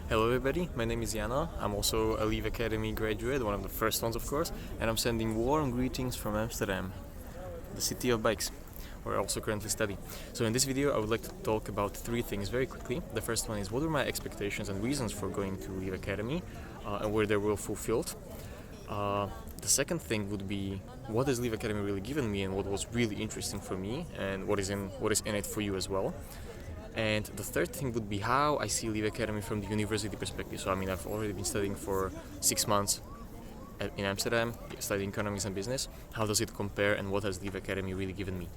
Hello everybody, my name is Janko. I'm also a Leave Academy graduate, one of the first ones of course, and I'm sending warm greetings from Amsterdam, the city of bikes, where I also currently study. So in this video I would like to talk about three things very quickly. The first one is what were my expectations and reasons for going to Leave Academy, and where they were fulfilled. The second thing would be what has Leave Academy really given me and what was really interesting for me and what is in it for you as well. And the third thing would be how I see Leave Academy from the university perspective. So I've already been studying for 6 months in Amsterdam, studying economics and business. How does it compare and what has Leave Academy really given me?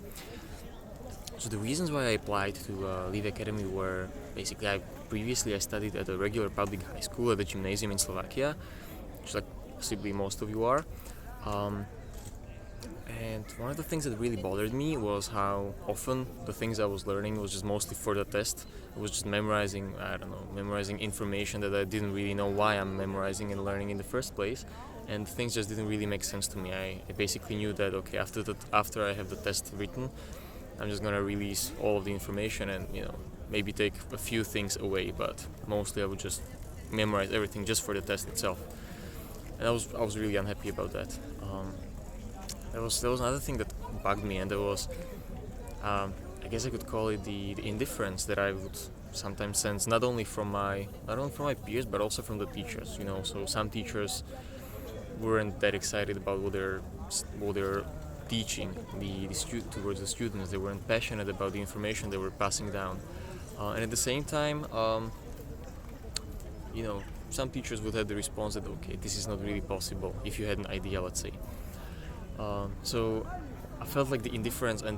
So the reasons why I applied to Leave Academy were basically previously I studied at a regular public high school at a gymnasium in Slovakia, just like possibly most of you are. And one of the things that really bothered me was how often the things I was learning was just mostly for the test. It was just memorizing information that I didn't really know why I'm memorizing and learning in the first place. And things just didn't really make sense to me. I basically knew that, okay, after I have the test written, I'm just gonna release all of the information and, maybe take a few things away, but mostly I would just memorize everything just for the test itself. And I was really unhappy about that. There was another thing that bugged me, and there was, I guess I could call it the indifference that I would sometimes sense, not only from my peers, but also from the teachers. So some teachers weren't that excited about what they're teaching towards the students. They weren't passionate about the information they were passing down, and at the same time, some teachers would have the response that, okay, this is not really possible if you had an idea, let's say. So I felt like the indifference and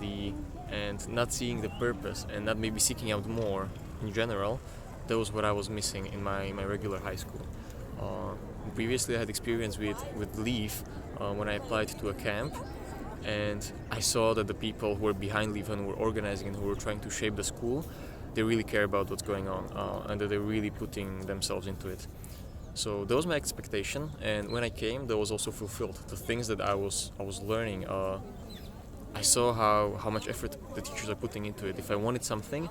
not seeing the purpose and not maybe seeking out more in general, that was what I was missing in my regular high school. Previously I had experience with Leave when I applied to a camp, and I saw that the people who were behind Leave and who were organizing and who were trying to shape the school, they really care about what's going on and that they're really putting themselves into it. So that was my expectation, and when I came, that was also fulfilled. The things that I was learning, I saw how much effort the teachers are putting into it. If I wanted something,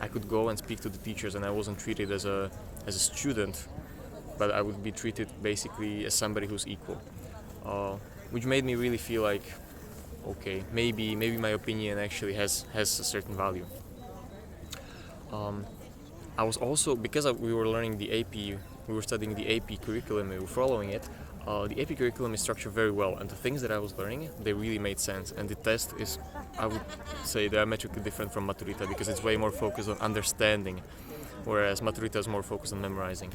I could go and speak to the teachers, and I wasn't treated as a student, but I would be treated basically as somebody who's equal, which made me really feel like, okay, maybe my opinion actually has a certain value. I was also, because we were learning the AP, we were studying the AP curriculum, we were following it. The AP curriculum is structured very well, and the things that I was learning, they really made sense. And the test is, I would say, diametrically different from Maturita because it's way more focused on understanding, whereas Maturita is more focused on memorizing.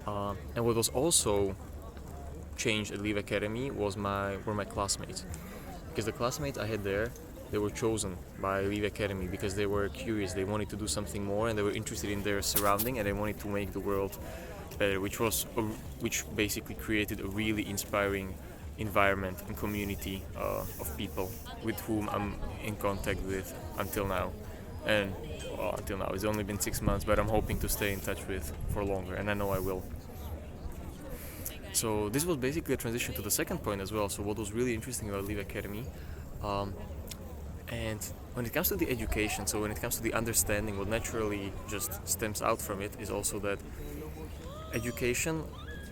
And what was also changed at Leave Academy were my classmates, because the classmates I had there, they were chosen by Leave Academy because they were curious, they wanted to do something more, and they were interested in their surrounding, and they wanted to make the world better, which basically created a really inspiring environment and community of people with whom I'm in contact with until now. And until now, it's only been 6 months, but I'm hoping to stay in touch with for longer, and I know I will. So this was basically a transition to the second point as well. So what was really interesting about Leave Academy, and when it comes to the education, so when it comes to the understanding, what naturally just stems out from it is also that education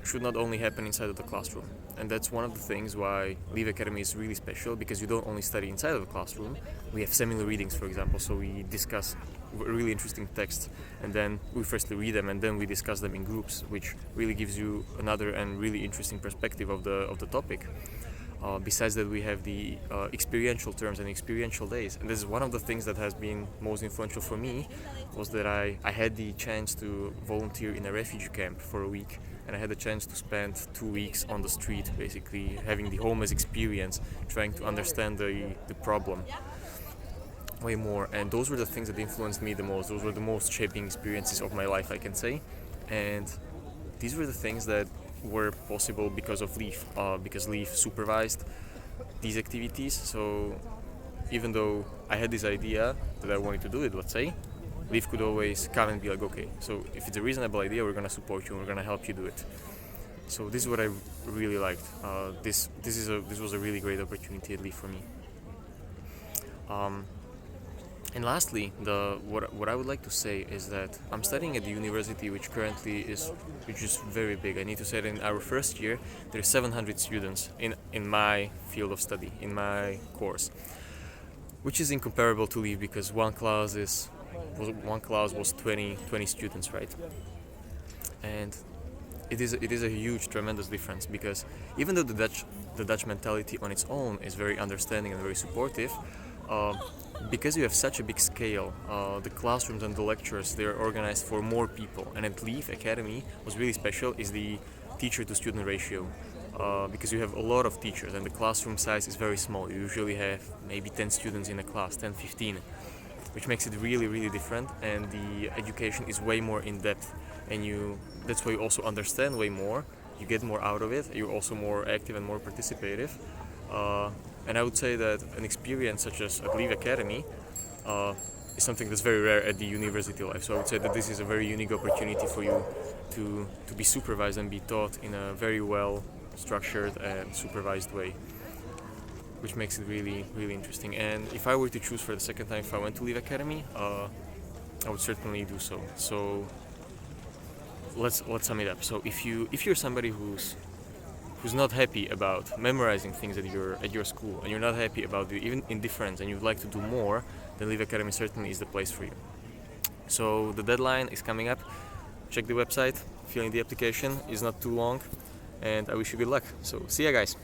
should not only happen inside of the classroom. And that's one of the things why Leave Academy is really special, because you don't only study inside of the classroom. We have seminar readings, for example, so we discuss really interesting texts, and then we firstly read them and then we discuss them in groups, which really gives you another and really interesting perspective of the topic. Besides that, we have the experiential terms and experiential days, and this is one of the things that has been most influential for me, was that I had the chance to volunteer in a refugee camp for a week, and I had the chance to spend 2 weeks on the street, basically having the homeless experience, trying to understand the problem way more. And those were the things that influenced me the most. Those were the most shaping experiences of my life, I can say. And these were the things that were possible because of Leave, because Leave supervised these activities. So even though I had this idea that I wanted to do it, let's say, Leave could always come and be like, okay, so if it's a reasonable idea, we're gonna support you and we're gonna help you do it. So this is what I really liked. This was a really great opportunity at Leave for me. And lastly, what I would like to say is that I'm studying at the university which is very big. I need to say that in our first year there are 700 students in my field of study, in my course, which is incomparable to leave because one class was 20 students, right? And it is a huge, tremendous difference because even though the Dutch mentality on its own is very understanding and very supportive, uh, because you have such a big scale, the classrooms and the lectures they are organized for more people. And at Leaf Academy, what's really special is the teacher to student ratio. Because you have a lot of teachers and the classroom size is very small. You usually have maybe 10 students in a class, 10, 15, which makes it really, really different. And the education is way more in depth, and that's why you also understand way more. You get more out of it. You're also more active and more participative. And I would say that an experience such as at Leaf Academy is something that's very rare at the university life. So I would say that this is a very unique opportunity for you to be supervised and be taught in a very well structured and supervised way, which makes it really, really interesting. And if I were to choose for the second time if I went to Leaf Academy, I would certainly do so. So let's sum it up. So if you're somebody who's not happy about memorizing things at your school, and you're not happy about the even indifference, and you'd like to do more, then Leaf Academy certainly is the place for you. So the deadline is coming up. Check the website, fill in the application. It's not too long, and I wish you good luck. So see ya, guys.